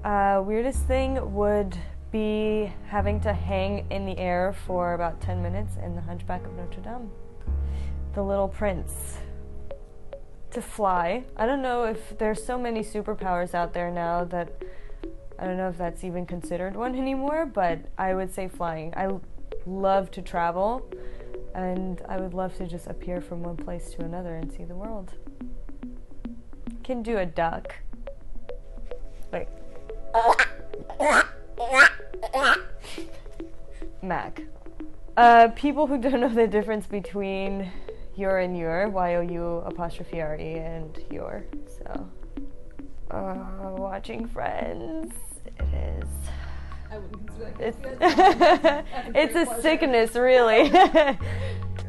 Weirdest thing would be having to hang in the air for about 10 minutes in The Hunchback of Notre Dame. The Little Prince. To fly. I don't know if there's so many superpowers out there now that I don't know if that's even considered one anymore, but I would say flying. I love to travel, and I would love to just appear from one place to another and see the world. Can do a duck. Like Mac. People who don't know the difference between your and your, Y-O-U''re and your. So, watching Friends. It is. I wouldn't consider that. It's a sickness, really.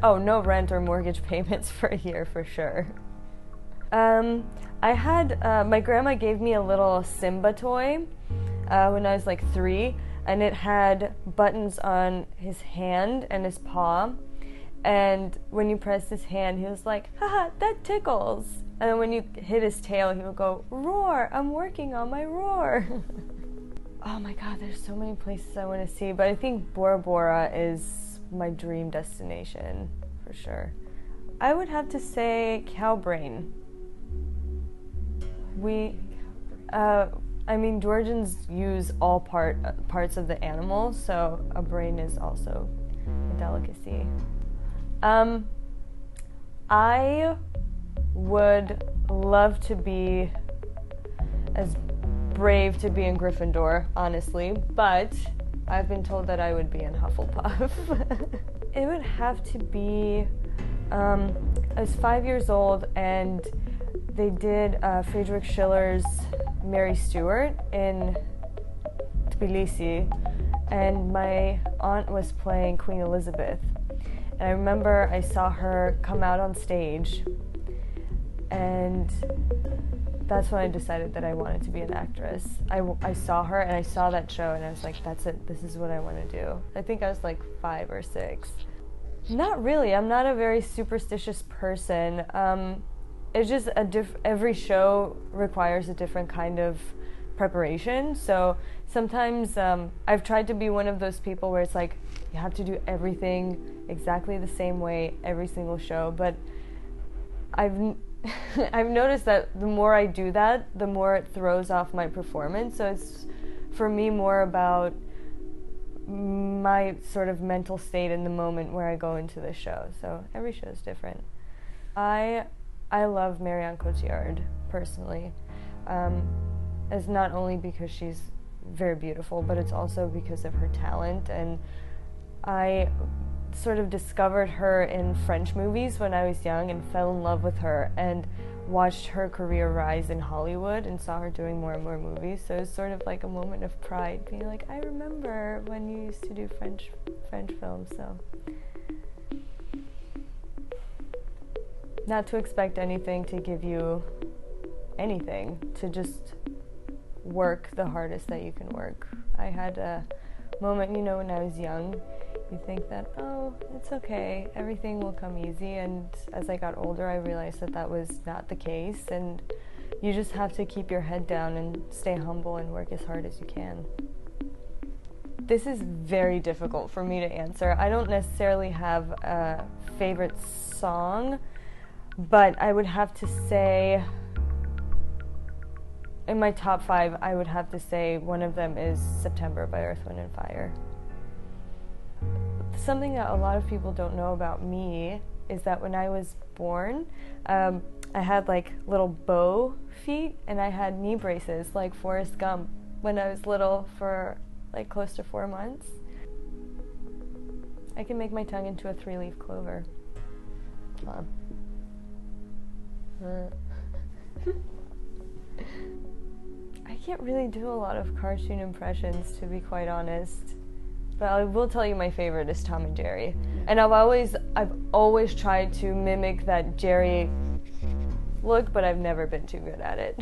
Oh, no rent or mortgage payments for a year for sure. I had, my grandma gave me a little Simba toy when I was like 3, and it had buttons on his hand and his paw, and when you pressed his hand, he was like, haha, that tickles, and then when you hit his tail, he would go, roar, I'm working on my roar. Oh my god, there's so many places I want to see, but I think Bora Bora is my dream destination, for sure. I would have to say Cowbrain. Georgians use all parts of the animal, so a brain is also a delicacy. I would love to be as brave to be in Gryffindor, honestly, but I've been told that I would be in Hufflepuff. It would have to be, I was 5 years old and they did Friedrich Schiller's Mary Stuart in Tbilisi, and my aunt was playing Queen Elizabeth. And I remember I saw her come out on stage, and that's when I decided that I wanted to be an actress. I saw her and I saw that show and I was like, that's it, this is what I want to do. I think I was like 5 or 6. Not really, I'm not a very superstitious person. It's just every show requires a different kind of preparation. So sometimes I've tried to be one of those people where it's like you have to do everything exactly the same way every single show. But I've noticed that the more I do that, the more it throws off my performance. So it's for me more about my sort of mental state in the moment where I go into the show. So every show is different. I love Marianne Cotillard, personally. It's not only because she's very beautiful, but it's also because of her talent. And I sort of discovered her in French movies when I was young and fell in love with her and watched her career rise in Hollywood and saw her doing more and more movies. So it was sort of like a moment of pride, being like, I remember when you used to do French films, so. Not to expect anything to give you anything, to just work the hardest that you can work. I had a moment, when I was young, you think that, oh, it's okay, everything will come easy, and as I got older, I realized that that was not the case, and you just have to keep your head down and stay humble and work as hard as you can. This is very difficult for me to answer. I don't necessarily have a favorite song, but I would have to say, in my top 5, I would have to say one of them is September by Earth, Wind & Fire. Something that a lot of people don't know about me is that when I was born, I had like little bow feet and I had knee braces like Forrest Gump when I was little for like close to 4 months. I can make my tongue into a 3-leaf clover. I can't really do a lot of cartoon impressions, to be quite honest. But I will tell you my favorite is Tom and Jerry. And I've always tried to mimic that Jerry look, but I've never been too good at it.